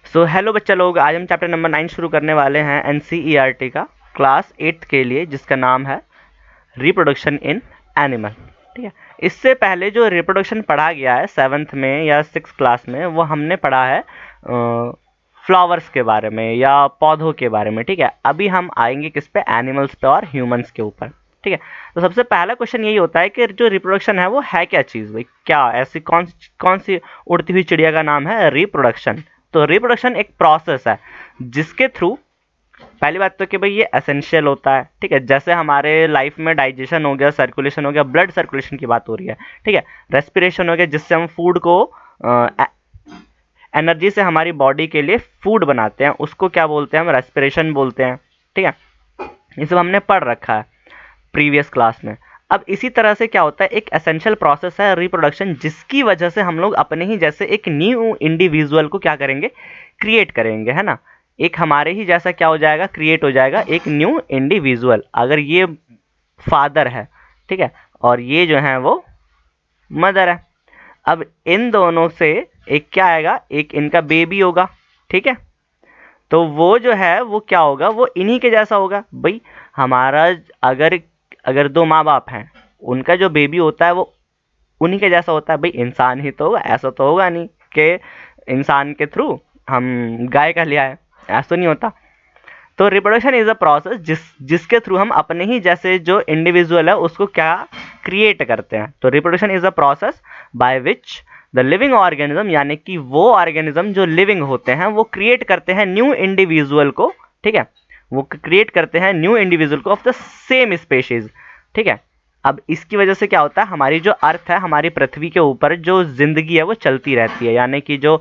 So hello बच्चा लोग, आज हम चैप्टर नंबर 9 शुरू करने वाले हैं एनसीईआरटी का क्लास 8 के लिए, जिसका नाम है रिप्रोडक्शन इन एनिमल। ठीक है, इससे पहले जो रिप्रोडक्शन पढ़ा गया है 7th में या 6th क्लास में, वो हमने पढ़ा है फ्लावर्स के बारे में या पौधों के बारे में। ठीक है, अभी हम आएंगे किस पे, एनिमल्स पे और ह्यूमंस के ऊपर। ठीक है, तो सबसे पहला क्वेश्चन यही होता है कि जो रिप्रोडक्शन है वो है क्या चीज़ भाई, क्या ऐसी कौन सी उड़ती हुई चिड़िया का नाम है रिप्रोडक्शन। तो रिप्रोडक्शन एक प्रोसेस है जिसके थ्रू, पहली बात तो कि भाई ये एसेंशियल होता है। ठीक है, जैसे हमारे लाइफ में डाइजेशन हो गया, सर्कुलेशन हो गया, ब्लड सर्कुलेशन की बात हो रही है। ठीक है, रेस्पिरेशन हो गया, जिससे हम फूड को एनर्जी से हमारी बॉडी के लिए फूड बनाते हैं, उसको क्या बोलते हैं, हम रेस्पिरेशन बोलते हैं। ठीक है, ये सब हमने पढ़ रखा है प्रीवियस क्लास में। अब इसी तरह से क्या होता है, एक एसेंशियल प्रोसेस है रिप्रोडक्शन, जिसकी वजह से हम लोग अपने ही जैसे एक न्यू इंडिविजुअल को क्या करेंगे, क्रिएट करेंगे, है ना। एक हमारे ही जैसा क्या हो जाएगा, क्रिएट हो जाएगा एक न्यू इंडिविजुअल। अगर ये फादर है, ठीक है, और ये जो है वो मदर है, अब इन दोनों से एक क्या आएगा, एक इनका बेबी होगा। ठीक है, तो वो जो है वो क्या होगा, वो इन्हीं के जैसा होगा भाई। हमारा अगर अगर दो माँ बाप हैं, उनका जो बेबी होता है वो उन्हीं के जैसा होता है भाई। इंसान ही तो होगा, ऐसा तो होगा नहीं कि इंसान के थ्रू हम गाय का लिया है, ऐसा तो नहीं होता। तो रिप्रोडक्शन इज अ प्रोसेस जिसके थ्रू हम अपने ही जैसे जो इंडिविजुअल है उसको क्या क्रिएट करते हैं। तो reproduction is a process by which the living organism, यानी कि वो ऑर्गेनिज्म जो लिविंग होते हैं वो क्रिएट करते हैं न्यू इंडिविजुअल को। ठीक है, वो क्रिएट करते हैं न्यू इंडिविजुअल को ऑफ द सेम स्पेशीज। ठीक है, अब इसकी वजह से क्या होता है, हमारी जो अर्थ है, हमारी पृथ्वी के ऊपर जो जिंदगी है वो चलती रहती है, यानी कि जो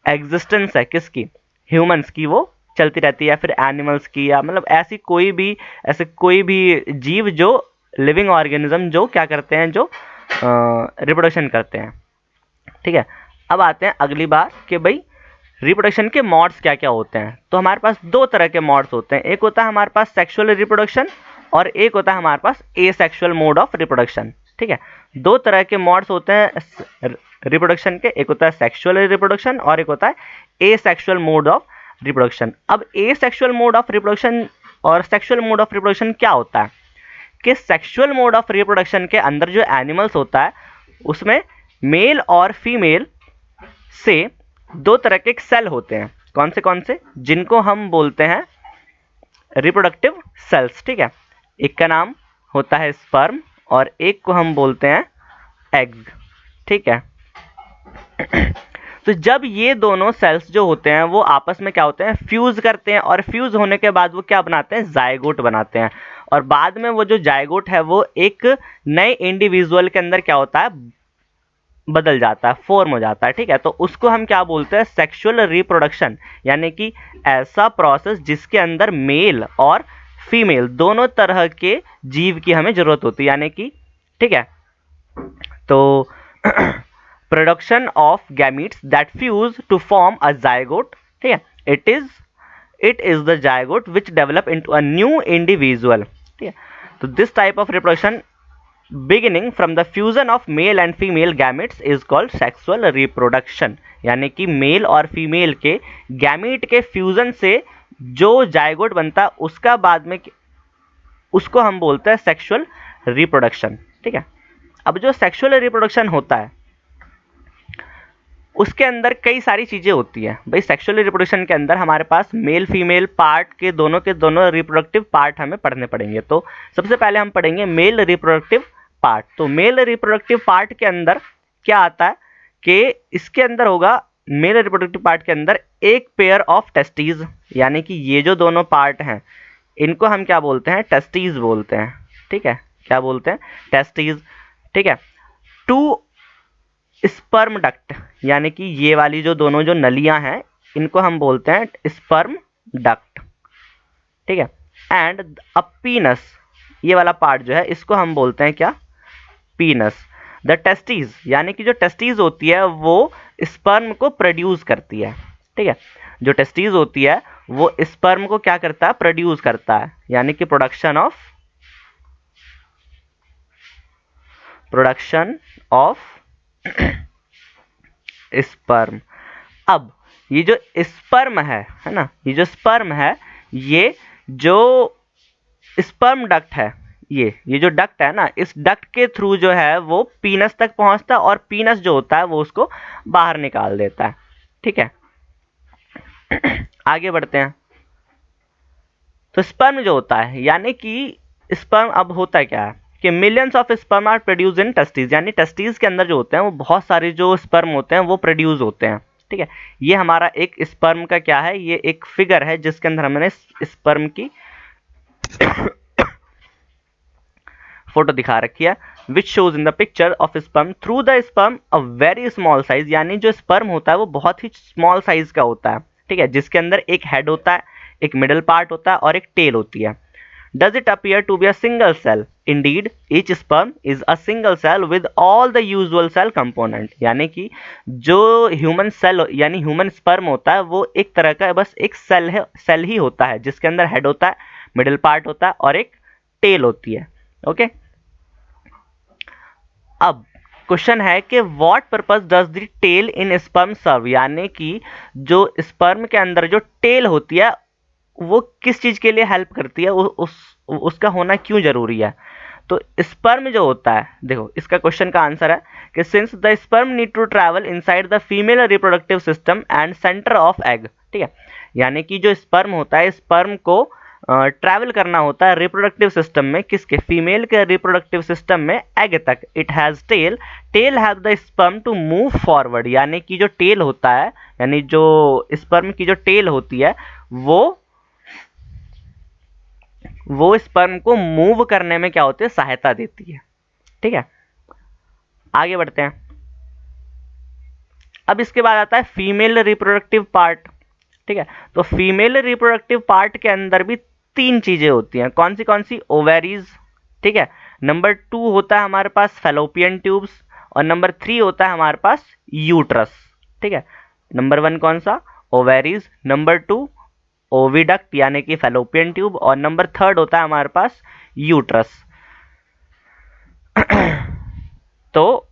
एग्जिस्टेंस है किसकी, ह्यूमंस की, वो चलती रहती है, या फिर एनिमल्स की, या मतलब ऐसे कोई भी जीव जो लिविंग ऑर्गेनिज्म जो क्या करते हैं, जो रिप्रोडक्शन करते हैं। ठीक है, अब आते हैं अगली बात कि भाई रिप्रोडक्शन के मॉड्स क्या क्या होते हैं। तो हमारे पास दो तरह के मॉड्स होते हैं, एक होता है हमारे पास सेक्सुअल रिप्रोडक्शन और एक होता है हमारे पास एसेक्सुअल मोड ऑफ रिप्रोडक्शन। ठीक है, दो तरह के मॉड्स होते हैं रिप्रोडक्शन के, एक होता है सेक्सुअल रिप्रोडक्शन और एक होता है एसेक्सुअल मोड ऑफ रिप्रोडक्शन। अब एसेक्सुअल मोड ऑफ रिप्रोडक्शन और सेक्सुअल मोड ऑफ रिप्रोडक्शन क्या होता है कि सेक्सुअल मोड ऑफ रिप्रोडक्शन के अंदर जो एनिमल्स होता है उसमें मेल और फीमेल से दो तरह के सेल होते हैं। कौन से, जिनको हम बोलते हैं रिप्रोडक्टिव सेल्स। ठीक है, एक का नाम होता है स्पर्म और एक को हम बोलते हैं एग्स। ठीक है, तो जब ये दोनों सेल्स जो होते हैं वो आपस में क्या होते हैं, फ्यूज करते हैं, और फ्यूज होने के बाद वो क्या बनाते हैं, जायगोट बनाते हैं। और बाद में वो जो जायगोट है वो एक नए इंडिविजुअल के अंदर क्या होता है, बदल जाता है, फॉर्म हो जाता है। ठीक है, तो उसको हम क्या बोलते हैं, सेक्सुअल रिप्रोडक्शन, यानी कि ऐसा प्रोसेस जिसके अंदर मेल और फीमेल दोनों तरह के जीव की हमें जरूरत होती है, यानी कि ठीक है। तो production of gametes that fuse to form a zygote. ठीक है, it is the zygote which develop into a new individual. ठीक है, तो this type of reproduction beginning from the fusion of male and female gametes is called sexual reproduction, यानी कि mail और female के gamete के फ्यूजन से जो जायगोट बनता है उसका बाद में उसको हम बोलते हैं सेक्सुअल रिप्रोडक्शन। ठीक है, अब जो सेक्सुअल रिप्रोडक्शन होता है उसके अंदर कई सारी चीजें होती है भाई। सेक्सुअल रिप्रोडक्शन के अंदर हमारे पास मेल फीमेल पार्ट के दोनों रिप्रोडक्टिव पार्ट हमें पढ़ने पड़ेंगे। तो सबसे पहले हम पढ़ेंगे मेल रिप्रोडक्टिव पार्ट। तो मेल रिप्रोडक्टिव पार्ट के अंदर क्या आता है कि इसके अंदर होगा, मेल रिप्रोडक्टिव पार्ट के अंदर एक पेयर ऑफ टेस्टीज, यानी कि ये जो दोनों पार्ट हैं इनको हम क्या बोलते हैं, टेस्टीज बोलते हैं। ठीक है, क्या बोलते हैं, टेस्टीज। ठीक है, टू स्पर्म डक्ट, यानी कि ये वाली जो दोनों जो नलियां हैं इनको हम बोलते हैं स्पर्म डक्ट। ठीक है, एंड अ पीनस, ये वाला पार्ट जो है इसको हम बोलते हैं क्या, पीनस। द टेस्टीज, यानी कि जो टेस्टीज होती है वो स्पर्म को प्रोड्यूस करती है। ठीक है, जो टेस्टीज होती है वो स्पर्म को क्या करता है, प्रोड्यूस करता है, यानी कि प्रोडक्शन ऑफ स्पर्म। अब ये जो स्पर्म है ना, ये जो स्पर्म है, ये जो स्पर्म डक्ट है, ये जो डक्ट है ना, इस डक्ट के थ्रू जो है वो पीनस तक पहुंचता है और पीनस जो होता है वो उसको बाहर निकाल देता है। ठीक है, आगे बढ़ते हैं। तो स्पर्म जो होता है, यानी कि स्पर्म अब होता क्या है कि millions of sperm are produce in testis, यानी टेस्टिस के अंदर जो होते हैं वो बहुत सारे जो स्पर्म होते हैं वो प्रोड्यूस होते हैं। ठीक है, ये हमारा एक स्पर्म का क्या है, ये एक फिगर है जिसके अंदर हमने स्पर्म की फोटो दिखा रखी है, which shows in the picture of sperm through the sperm a very small size, यानी जो स्पर्म होता है वो बहुत ही स्मॉल साइज का होता है। ठीक है, जिसके अंदर एक हेड होता है, एक मिडल पार्ट होता है और एक टेल होती है। Does it appear to be a single cell? Indeed each sperm is a single cell with all the usual cell component, यानी कि जो ह्यूमन सेल यानी ह्यूमन स्पर्म होता है वो एक तरह का बस एक सेल है, सेल ही होता है जिसके अंदर हेड होता है, मिडिल पार्ट होता है और एक टेल होती है। ओके, अब क्वेश्चन है कि what purpose does the tail in sperm serve, यानी कि जो स्पर्म के अंदर जो टेल होती है वो किस चीज के लिए हेल्प करती है, उसका होना क्यों जरूरी है। तो स्पर्म जो होता है, देखो इसका क्वेश्चन का आंसर है कि since the sperm need to travel inside the female reproductive system and center of egg. ठीक है, यानी कि जो स्पर्म होता है, स्पर्म को ट्रैवल करना होता है रिप्रोडक्टिव सिस्टम में, किसके, फीमेल के रिप्रोडक्टिव सिस्टम में, एग तक। It has tail, tail have the sperm to move forward, यानी कि जो टेल होता है, यानी जो स्पर्म की जो टेल होती है वो स्पर्म को मूव करने में क्या होती है, सहायता देती है। ठीक है, आगे बढ़ते हैं। अब इसके बाद आता है फीमेल रिप्रोडक्टिव पार्ट। ठीक है, तो फीमेल रिप्रोडक्टिव पार्ट के अंदर भी तीन चीजें होती हैं, कौन सी, ओवेरीज। ठीक है, नंबर 2 होता है हमारे पास फैलोपियन ट्यूब्स और नंबर 3 होता है हमारे पास यूट्रस। ठीक है, नंबर 1 कौन सा, ओवेरीज, नंबर 2 ओविडक्ट यानी कि फैलोपियन ट्यूब और नंबर 3 होता है हमारे पास यूट्रस। तो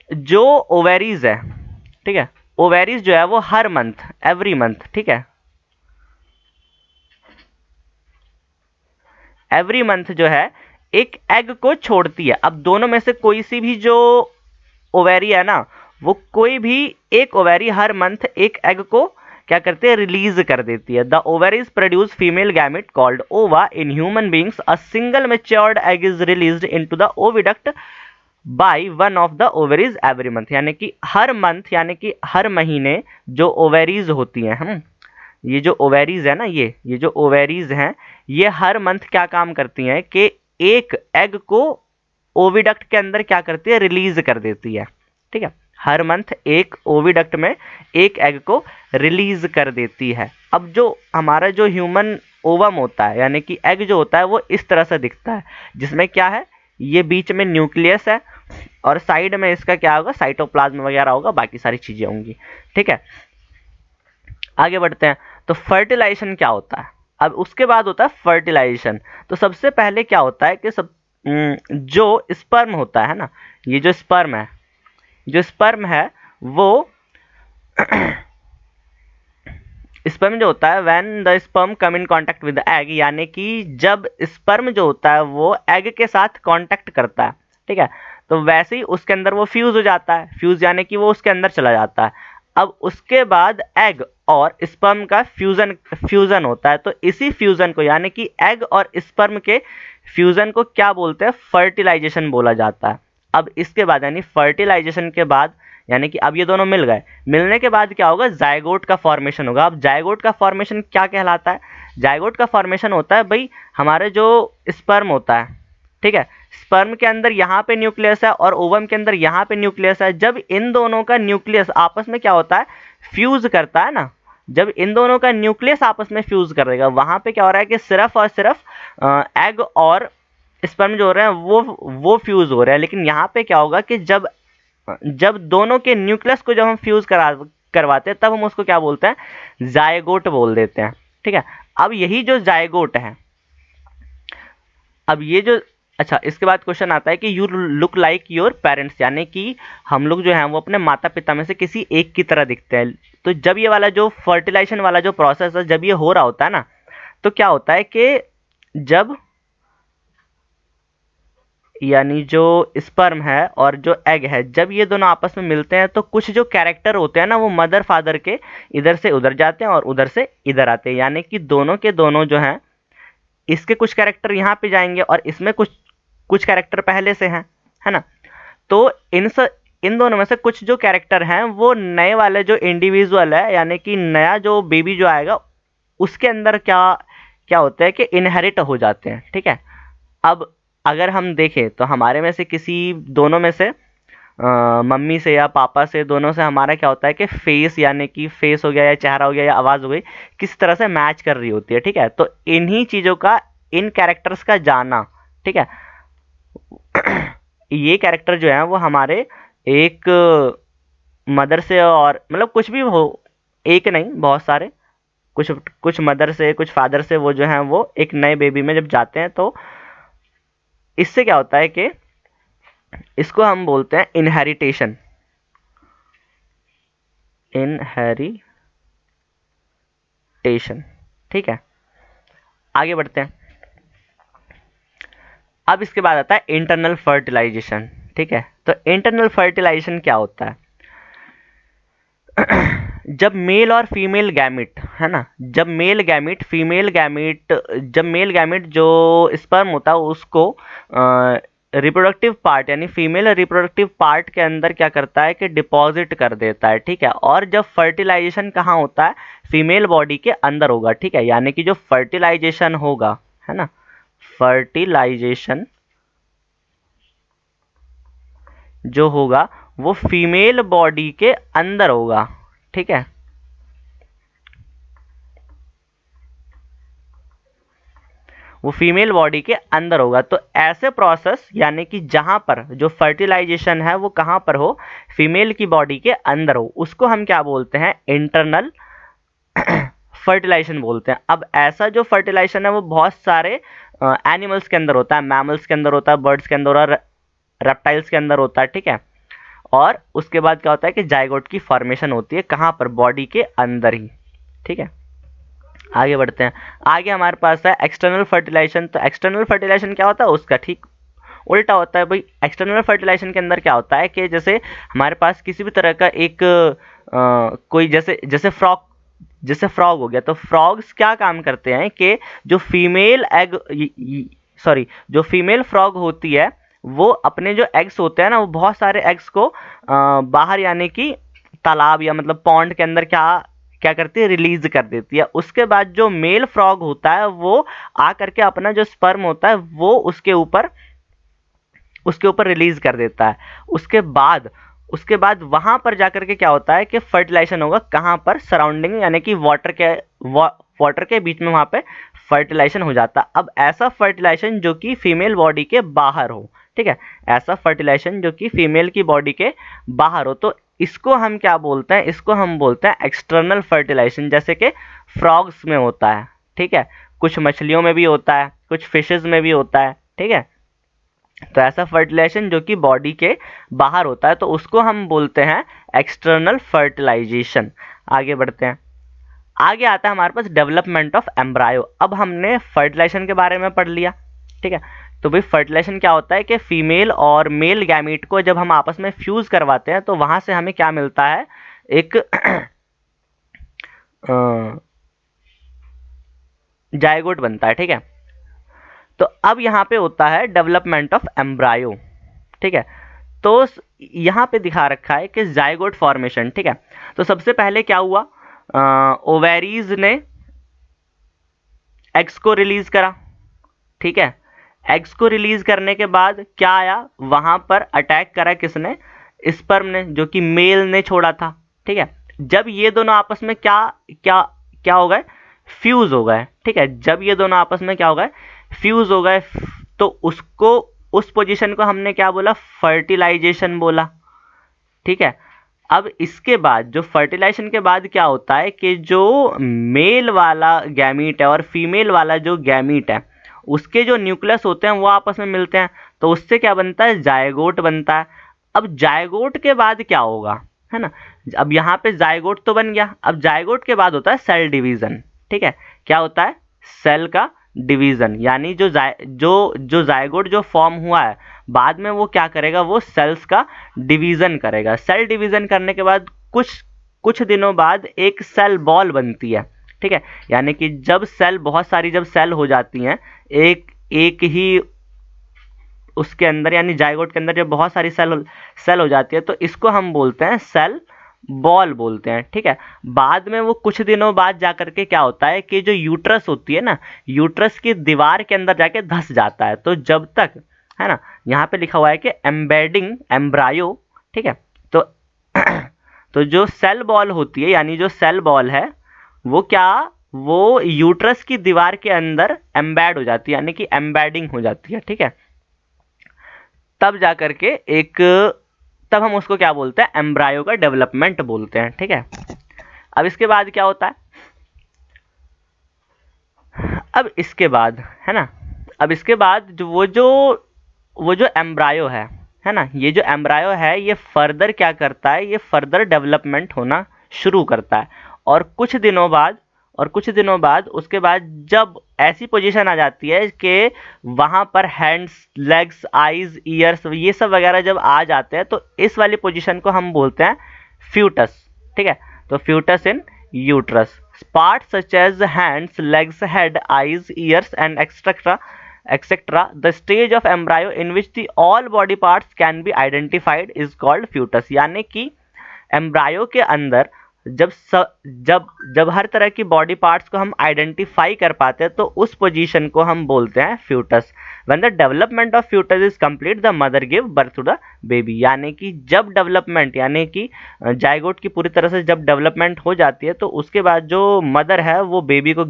जो ओवेरीज है, ठीक है, ओवेरीज जो है वो हर मंथ, एवरी मंथ, ठीक है, एवरी मंथ जो है एक एग को छोड़ती है। अब दोनों में से कोई सी भी जो ओवेरी है ना, वो कोई भी एक ओवेरी हर मंथ एक एग को क्या करते हैं, रिलीज कर देती है। The ovaries produce female gamete called ova. In human beings a single matured egg is released into the oviduct by one of the ovaries every month, यानी कि हर मंथ, यानी कि हर महीने जो ओवेरीज होती हैं, हम ये जो ओवेरीज है ना, ये जो ओवेरीज हैं, ये हर मंथ क्या काम करती हैं कि एक एग को ओविडक्ट के अंदर क्या करती है, रिलीज कर देती है। ठीक है, हर मंथ एक ओविडक्ट में एक एग को रिलीज कर देती है। अब जो हमारा जो ह्यूमन ओवम होता है, यानी कि एग जो होता है वो इस तरह से दिखता है, जिसमें क्या है, ये बीच में न्यूक्लियस है और साइड में इसका क्या होगा, साइटोप्लाज्म वगैरह होगा, बाकी सारी चीजें होंगी। ठीक है, आगे बढ़ते हैं। तो फर्टिलाइजेशन क्या होता है, अब उसके बाद होता है फर्टिलाइजेशन। तो सबसे पहले क्या होता है कि जो स्पर्म होता है ना, ये जो स्पर्म है वो स्पर्म जो होता है, when the sperm come in contact with egg, यानी कि जब स्पर्म जो होता है वो एग के साथ कांटेक्ट करता है, ठीक है, तो वैसे ही उसके अंदर वो फ्यूज हो जाता है, फ्यूज यानी कि वो उसके अंदर चला जाता है। अब उसके बाद एग और स्पर्म का फ्यूजन होता है, तो इसी फ्यूजन को, यानी कि एग और स्पर्म के फ्यूजन को क्या बोलते हैं, फर्टिलाइजेशन बोला जाता है। अब इसके बाद यानी फर्टिलाइजेशन के बाद, यानी कि अब ये दोनों मिल गए, मिलने के बाद क्या होगा, जायगोट का फॉर्मेशन होगा। अब जायगोट का फॉर्मेशन क्या कहलाता है, जायगोट का फॉर्मेशन होता है भाई, हमारे जो स्पर्म होता है, ठीक है, स्पर्म के अंदर यहाँ पे न्यूक्लियस है और ओवम के अंदर यहाँ पे न्यूक्लियस है। जब इन दोनों का न्यूक्लियस आपस में क्या होता है, फ्यूज करता है ना, जब इन दोनों का न्यूक्लियस आपस में फ्यूज करेगा, वहां पे क्या हो रहा है कि सिर्फ और सिर्फ एग और स्पर्म जो हो रहे हैं वो फ्यूज हो रहे हैं। लेकिन यहाँ पे क्या होगा कि जब जब दोनों के न्यूक्लियस को जब हम फ्यूज करवाते हैं, तब हम उसको क्या बोलते हैं, जायगोट बोल देते हैं। ठीक है, अब यही जो जायगोट है, अब ये जो अच्छा, इसके बाद क्वेश्चन आता है कि you look like your parents, यानी कि हम लोग जो हैं वो अपने माता पिता में से किसी एक की तरह दिखते हैं। तो जब ये वाला जो फर्टिलाइजेशन वाला जो प्रोसेस है, जब ये हो रहा होता है ना, तो क्या होता है कि जब यानी जो स्पर्म है और जो एग है, जब ये दोनों आपस में मिलते हैं तो कुछ जो कैरेक्टर होते हैं ना, वो मदर फादर के इधर से उधर जाते हैं और उधर से इधर आते हैं, यानी कि दोनों के दोनों जो हैं, इसके कुछ कैरेक्टर यहाँ पे जाएंगे और इसमें कुछ कुछ कैरेक्टर पहले से हैं, है ना। तो इन दोनों में से कुछ जो कैरेक्टर हैं वो नए वाले जो इंडिविजुअल है, यानी कि नया जो बेबी जो आएगा, उसके अंदर क्या क्या होता है कि इनहेरिट हो जाते हैं, ठीक है। अब अगर हम देखें तो हमारे में से किसी दोनों में से मम्मी से या पापा से, दोनों से हमारा क्या होता है कि फेस, यानी कि फेस हो गया या चेहरा हो गया या आवाज़ हो गई, किस तरह से मैच कर रही होती है, ठीक है। तो इन्हीं चीज़ों का, इन कैरेक्टर्स का जाना, ठीक है, ये कैरेक्टर जो है वो हमारे एक मदर से, और मतलब कुछ भी हो, एक नहीं बहुत सारे, कुछ कुछ मदर से कुछ फादर से, वो जो हैं वो एक नए बेबी में जब जाते हैं तो इससे क्या होता है कि इसको हम बोलते हैं इनहेरिटेशन। इनहेरिटेशन, ठीक है। आगे बढ़ते हैं। अब इसके बाद आता है इंटरनल फर्टिलाइजेशन, ठीक है। तो इंटरनल फर्टिलाइजेशन क्या होता है? जब मेल और फीमेल गैमिट, है ना, जब मेल गैमिट फीमेल गैमिट, जब मेल गैमिट जो स्पर्म होता है उसको रिप्रोडक्टिव पार्ट, यानी फीमेल रिप्रोडक्टिव पार्ट के अंदर क्या करता है कि डिपॉजिट कर देता है, ठीक है। और जब फर्टिलाइजेशन कहाँ होता है? फीमेल बॉडी के अंदर होगा, ठीक है। यानी कि जो फर्टिलाइजेशन होगा, है ना, फर्टिलाइजेशन जो होगा वो फीमेल बॉडी के अंदर होगा, ठीक है। वो फीमेल बॉडी के अंदर होगा। तो ऐसे प्रोसेस, यानी कि जहां पर जो फर्टिलाइजेशन है वो कहां पर हो? फीमेल की बॉडी के अंदर हो, उसको हम क्या बोलते हैं? इंटरनल फर्टिलाइजेशन बोलते हैं। अब ऐसा जो फर्टिलाइजेशन है वो बहुत सारे एनिमल्स के अंदर होता है, मैमल्स के अंदर होता है, बर्ड्स के अंदर और रेप्टाइल्स के अंदर होता है, ठीक है। और उसके बाद क्या होता है कि जाइगोट की फॉर्मेशन होती है, कहां पर? बॉडी के अंदर ही, ठीक है। आगे बढ़ते हैं। आगे हमारे पास है एक्सटर्नल फर्टिलाइजेशन। तो एक्सटर्नल फर्टिलाइजेशन क्या होता है? उसका ठीक उल्टा होता है भाई। एक्सटर्नल फर्टिलाइजेशन के अंदर क्या होता है कि जैसे हमारे पास किसी भी तरह का एक कोई जैसे जैसे फ्रॉग हो गया, तो फ्रॉग्स क्या काम करते हैं कि जो फीमेल एग, सॉरी, जो फीमेल फ्रॉग होती है वो अपने जो एग्स होते हैं ना, वो बहुत सारे एग्स को बाहर, यानी कि तालाब या मतलब पॉन्ड के अंदर क्या क्या करती है? रिलीज कर देती है। उसके बाद जो मेल फ्रॉग होता है वो आ करके अपना जो स्पर्म होता है वो उसके ऊपर रिलीज कर देता है। उसके बाद वहां पर जाकर के क्या होता है कि फर्टिलाइजेशन होगा, कहां पर? सराउंडिंग, यानी कि वाटर के बीच में वहां पे फर्टिलाइजेशन हो जाता है। अब ऐसा फर्टिलाइजेशन जो कि फीमेल बॉडी के बाहर हो, ठीक है, ऐसा फर्टिलाइजेशन जो कि फीमेल की बॉडी के बाहर हो, तो इसको हम क्या बोलते हैं? इसको हम बोलते हैं एक्सटर्नल फर्टिलाइजेशन, जैसे कि फ्रॉग्स में होता है, ठीक है, कुछ मछलियों में भी होता है, कुछ फिशेज में भी होता है, ठीक है। तो ऐसा फर्टिलाइजेशन जो कि बॉडी के बाहर होता है तो उसको हम बोलते हैं एक्सटर्नल फर्टिलाइजेशन। आगे बढ़ते हैं। आगे आता है हमारे पास डेवलपमेंट ऑफ एम्ब्रायो। अब हमने फर्टिलाइजेशन के बारे में पढ़ लिया, ठीक है। तो भाई फर्टिलाइजेशन क्या होता है कि फीमेल और मेल गैमीट को जब हम आपस में फ्यूज करवाते हैं तो वहां से हमें क्या मिलता है? एक जायगोट बनता है, ठीक है। तो अब यहाँ पे होता है डेवलपमेंट ऑफ एम्ब्रायो, ठीक है। तो यहाँ पे दिखा रखा है कि जायगोट फॉर्मेशन, ठीक है। तो सबसे पहले क्या हुआ? ओवेरीज ने एग्स को रिलीज करा, ठीक है। एग्स को रिलीज करने के बाद क्या आया? वहां पर अटैक करा किसने? स्पर्म ने, जो कि मेल ने छोड़ा था, ठीक है। जब ये दोनों आपस में क्या क्या क्या हो गए? फ्यूज हो गए, ठीक है। जब ये दोनों आपस में क्या हो गए? फ्यूज हो गए, तो उसको, उस पोजीशन को हमने क्या बोला? फर्टिलाइजेशन बोला, ठीक है। अब इसके बाद जो फर्टिलाइजेशन के बाद क्या होता है कि जो मेल वाला गैमीट है और फीमेल वाला जो गैमीट है उसके जो न्यूक्लियस होते हैं वो आपस में मिलते हैं, तो उससे क्या बनता है, जायगोट बनता है। अब जायगोट के बाद क्या होगा, है ना, अब यहाँ पे जायगोट तो बन गया, अब जायगोट के बाद होता है सेल डिवीजन। ठीक है, क्या होता है, सेल का डिवीजन, यानी जो जायगोट जो फॉर्म हुआ है, बाद में वो क्या करेगा, वो सेल्स का डिवीजन करेगा। सेल डिवीजन करने के बाद कुछ कुछ दिनों बाद एक सेल बॉल बनती है। ठीक है, यानी कि जब सेल, बहुत सारी जब सेल हो जाती हैं एक एक ही उसके अंदर, यानी जायगोट के अंदर जब बहुत सारी सेल हो जाती है, तो इसको हम बोलते हैं सेल बॉल बोलते हैं। ठीक है, बाद में वो कुछ दिनों बाद जाकर के क्या होता है कि जो यूट्रस होती है ना, यूट्रस की दीवार के अंदर जाके धंस जाता है। तो जब तक, है ना, यहाँ पे लिखा हुआ है कि एम्बेडिंग एम्ब्रायो। ठीक है, तो तो जो सेल बॉल होती है, यानी जो सेल बॉल है वो क्या, वो यूट्रस की दीवार के अंदर एम्बेड हो जाती है, यानी कि एम्बेडिंग हो जाती है। ठीक है, तब जा करके एक, तब हम उसको क्या बोलते हैं, एम्ब्रायो का डेवलपमेंट बोलते हैं। ठीक है, अब इसके बाद क्या होता है, अब इसके बाद, है ना, अब इसके बाद जो वो जो एम्ब्रायो है ना, ये जो एम्ब्रायो है ये फर्दर क्या करता है, ये फर्दर डेवलपमेंट होना शुरू करता है। और कुछ दिनों बाद, उसके बाद जब ऐसी पोजीशन आ जाती है कि वहां पर हैंड्स, लेग्स, आईज, ईयर्स, ये सब वगैरह जब आ जाते हैं, तो इस वाली पोजीशन को हम बोलते हैं फ्यूटस। ठीक है, तो foetus in uterus, parts such as hands, legs, head, eyes, ears and etc. The stage of embryo in which the all body parts can be identified is called fetus। यानी कि embryo के अंदर जब हर तरह की बॉडी पार्ट्स को हम identify कर पाते हैं, तो उस पोजीशन को हम बोलते हैं foetus. When the development of foetus is complete, the mother give birth to the baby. यानी कि जब डेवलपमेंट, यानी कि जायगोट की पूरी तरह से जब डेवलपमेंट हो जाती है, तो उसके बाद जो मदर है वो बेबी को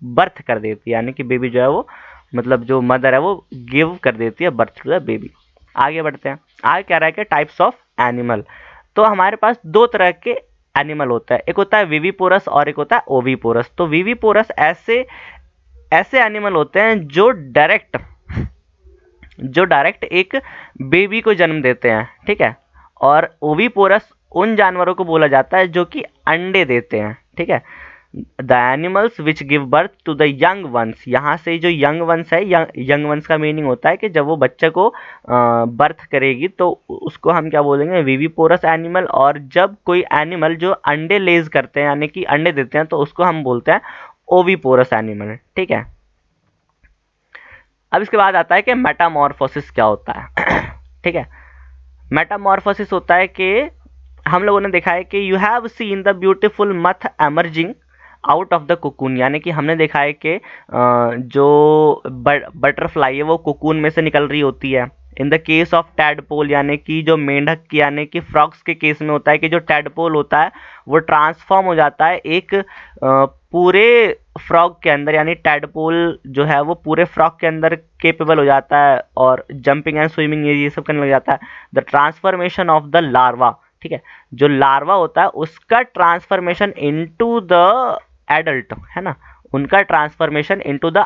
बर्थ कर देती है, यानी कि बेबी जो है वो, मतलब जो मदर है वो गिव कर देती है बर्थ टू द बेबी। आगे बढ़ते हैं, आगे कह रहा है कि टाइप्स ऑफ एनिमल। तो हमारे पास दो तरह के एनिमल होता है, एक होता है विविपोरस और एक होता है ओविपोरस। तो विविपोरस ऐसे ऐसे एनिमल होते हैं जो डायरेक्ट एक बेबी को जन्म देते हैं। ठीक है, और ओविपोरस उन जानवरों को बोला जाता है जो कि अंडे देते हैं। ठीक है, the animals which give birth to the young ones. यहाँ से जो यंग वंस है, यंग वंस का मीनिंग होता है कि जब वो बच्चे को बर्थ करेगी, तो उसको हम क्या बोलेंगे, विविपोरस एनिमल। और जब कोई एनिमल जो अंडे लेज करते हैं, यानी कि अंडे देते हैं, तो उसको हम बोलते हैं ओविपोरस एनिमल। ठीक है, अब इसके बाद आता है कि मेटामॉर्फोसिस क्या होता है। ठीक है, मेटामॉर्फोसिस होता है कि हम लोगों ने देखा है कि you have seen the beautiful moth emerging out of the cocoon. यानी कि हमने देखा है कि जो बटरफ्लाई है वो कोकून में से निकल रही होती है। In the case of tadpole, यानी कि जो मेंढक, यानी कि फ्रॉग्स के केस में होता है कि जो टैडपोल होता है वो ट्रांसफॉर्म हो जाता है एक पूरे फ्रॉग के अंदर, यानी टैडपोल जो है वो पूरे फ्रॉग के अंदर केपेबल हो जाता है और जंपिंग एंड स्विमिंग ये सब करने लग जाता है। The transformation of the larva, ठीक है, जो लार्वा होता है उसका ट्रांसफॉर्मेशन इनटू द एडल्ट, है ना, उनका transformation into the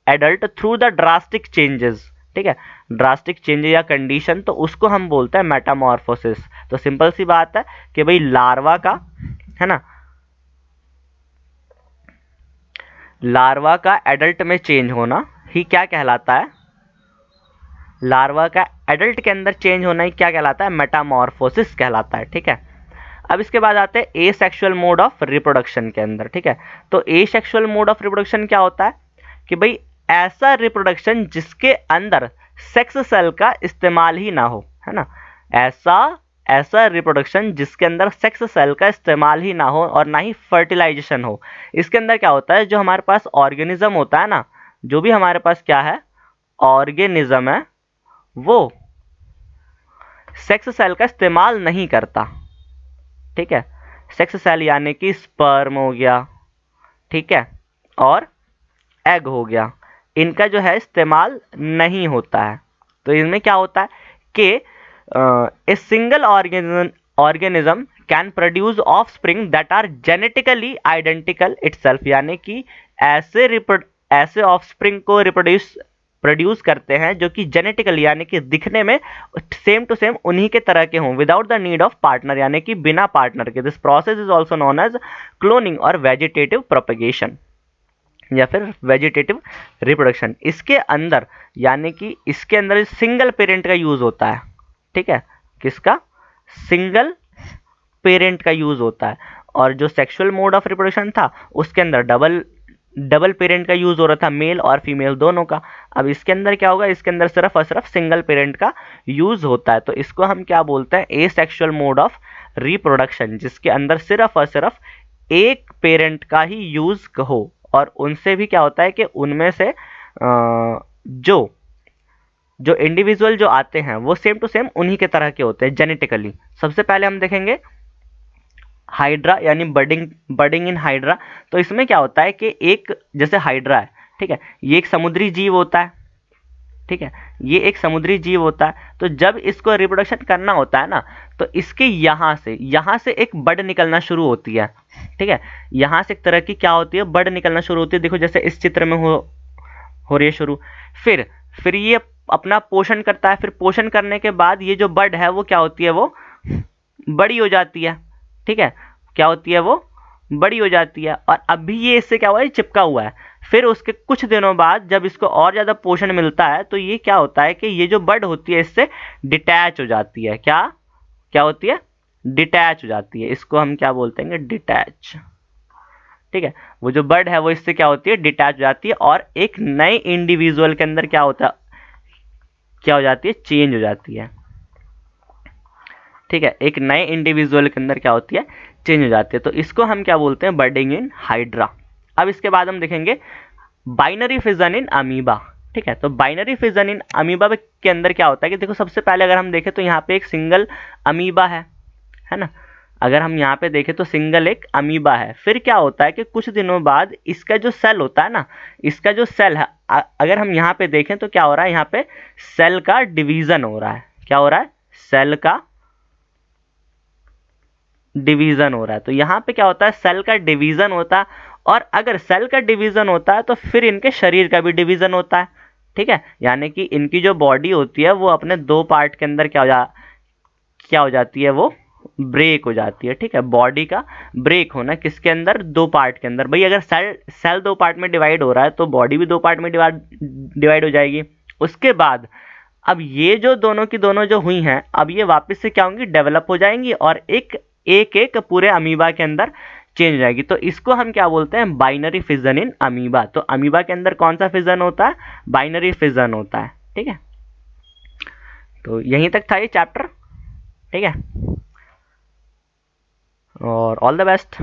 adult through the drastic changes. ठीक है, ड्रास्टिक चेंज या कंडीशन, तो उसको हम बोलते हैं मेटामॉर्फोसिस। तो सिंपल सी बात है कि भाई लार्वा का, है ना, लार्वा का एडल्ट में चेंज होना ही क्या कहलाता है, लार्वा का एडल्ट के अंदर चेंज होना ही क्या कहलाता है, मेटामॉर्फोसिस कहलाता है। ठीक है, अब इसके बाद आते हैं एसेक्सुअल मोड ऑफ रिप्रोडक्शन के अंदर। ठीक है, तो एसेक्सुअल मोड ऑफ रिप्रोडक्शन क्या होता है कि भाई ऐसा रिप्रोडक्शन जिसके अंदर सेक्स सेल का इस्तेमाल ही ना हो, है ना, ऐसा रिप्रोडक्शन जिसके अंदर सेक्स सेल का इस्तेमाल ही ना हो और ना ही फर्टिलाइजेशन हो। इसके अंदर क्या होता है, जो हमारे पास ऑर्गेनिज्म होता है ना, जो भी हमारे पास क्या है, ऑर्गेनिज्म है, वो सेक्स सेल का इस्तेमाल नहीं करता। ठीक है, सेक्स सेल यानी कि स्पर्म हो गया, ठीक है, और एग हो गया, इनका जो है इस्तेमाल नहीं होता है। तो इनमें क्या होता है कि a single organism can produce offspring that are genetically identical itself. यानी कि ऐसे ऑफस्प्रिंग को प्रोड्यूस करते हैं जो कि जेनेटिकली यानी कि दिखने में सेम टू सेम उन्हीं के तरह के हों without the need of partner यानी कि बिना पार्टनर के। This process is also known as cloning और वेजिटेटिव प्रोपेगेशन या फिर वेजिटेटिव रिप्रोडक्शन। इसके अंदर यानी कि इसके अंदर सिंगल पेरेंट का यूज होता है, ठीक है, किसका, सिंगल पेरेंट का यूज होता है। और जो सेक्सुअल मोड ऑफ रिप्रोडक्शन था उसके अंदर डबल पेरेंट का यूज हो रहा था, मेल और फीमेल दोनों का। अब इसके अंदर क्या होगा, इसके अंदर सिर्फ और सिर्फ सिंगल पेरेंट का यूज होता है। तो इसको हम क्या बोलते हैं, एसेक्सुअल मोड ऑफ रिप्रोडक्शन, जिसके अंदर सिर्फ और सिर्फ एक पेरेंट का ही यूज हो। और उनसे भी क्या होता है कि उनमें से जो इंडिविजुअल जो आते हैं वो सेम टू सेम उन्हीं के तरह के होते हैं जेनेटिकली। सबसे पहले हम देखेंगे हाइड्रा यानी बर्डिंग इन हाइड्रा। तो इसमें क्या होता है कि एक जैसे हाइड्रा है, ठीक है, ये एक समुद्री जीव होता है, ठीक है, ये एक समुद्री जीव होता है। तो जब इसको रिप्रोडक्शन करना होता है ना, तो इसके यहाँ से एक बड निकलना शुरू होती है, ठीक है, यहाँ से एक तरह की क्या होती है, बड निकलना शुरू होती है। देखो जैसे इस चित्र में हो रही है शुरू। फिर ये अपना पोषण करता है। फिर पोषण करने के बाद ये जो बड है वो क्या होती है, वो बड़ी हो जाती है, ठीक है, क्या होती है, वो बड़ी हो जाती है। और अभी ये इससे क्या हुआ है, चिपका हुआ है। फिर उसके कुछ दिनों बाद जब इसको और ज़्यादा पोषण मिलता है तो ये क्या होता है कि ये जो बड होती है इससे डिटैच हो जाती है। क्या होती है, डिटैच हो जाती है। इसको हम क्या बोलते हैं, डिटैच, ठीक है। वो जो बर्ड है वो इससे क्या होती है, डिटैच हो जाती है और एक नए इंडिविजुअल के अंदर क्या होता है, क्या हो जाती है, चेंज हो जाती है, ठीक है, एक नए इंडिविजुअल के अंदर क्या होती है, चेंज हो जाती है। तो इसको हम क्या बोलते हैं, बर्डिंग इन हाइड्रा। अब इसके बाद हम देखेंगे बाइनरी फिजन इन अमीबा, ठीक है। तो बाइनरी फिजन इन अमीबा के अंदर क्या होता है कि देखो सबसे पहले अगर हम देखें तो यहाँ पे एक सिंगल अमीबा है ना। अगर हम यहाँ पे देखें तो सिंगल एक अमीबा है। फिर क्या होता है कि कुछ दिनों बाद इसका जो सेल होता है ना, इसका जो सेल है, अगर हम यहाँ पे देखें तो क्या हो रहा है, यहाँ पे सेल का डिवीजन हो रहा है। क्या हो रहा है, सेल का डिवीजन हो रहा है। तो यहाँ पे क्या होता है, सेल का डिवीजन होता है। और अगर सेल का डिवीजन होता है तो फिर इनके शरीर का भी डिवीजन होता है, ठीक है। यानी कि इनकी जो बॉडी होती है वो अपने दो पार्ट के अंदर क्या हो जाती है, वो ब्रेक हो जाती है, ठीक है। बॉडी का ब्रेक होना किसके अंदर, दो पार्ट के अंदर। भाई अगर सेल दो पार्ट में डिवाइड हो रहा है तो बॉडी भी दो पार्ट में डिवाइड हो जाएगी। उसके बाद अब ये जो दोनों की दोनों जो हुई हैं, अब ये वापस से क्या होंगी, डेवलप हो जाएंगी और एक पूरे अमीबा के अंदर चेंज हो जाएगी। तो इसको हम क्या बोलते हैं, बाइनरी फिजन इन अमीबा। तो अमीबा के अंदर कौन सा फिजन होता है, बाइनरी फिजन होता है, ठीक है। तो यहीं तक था ये चैप्टर, ठीक है, और ऑल द बेस्ट।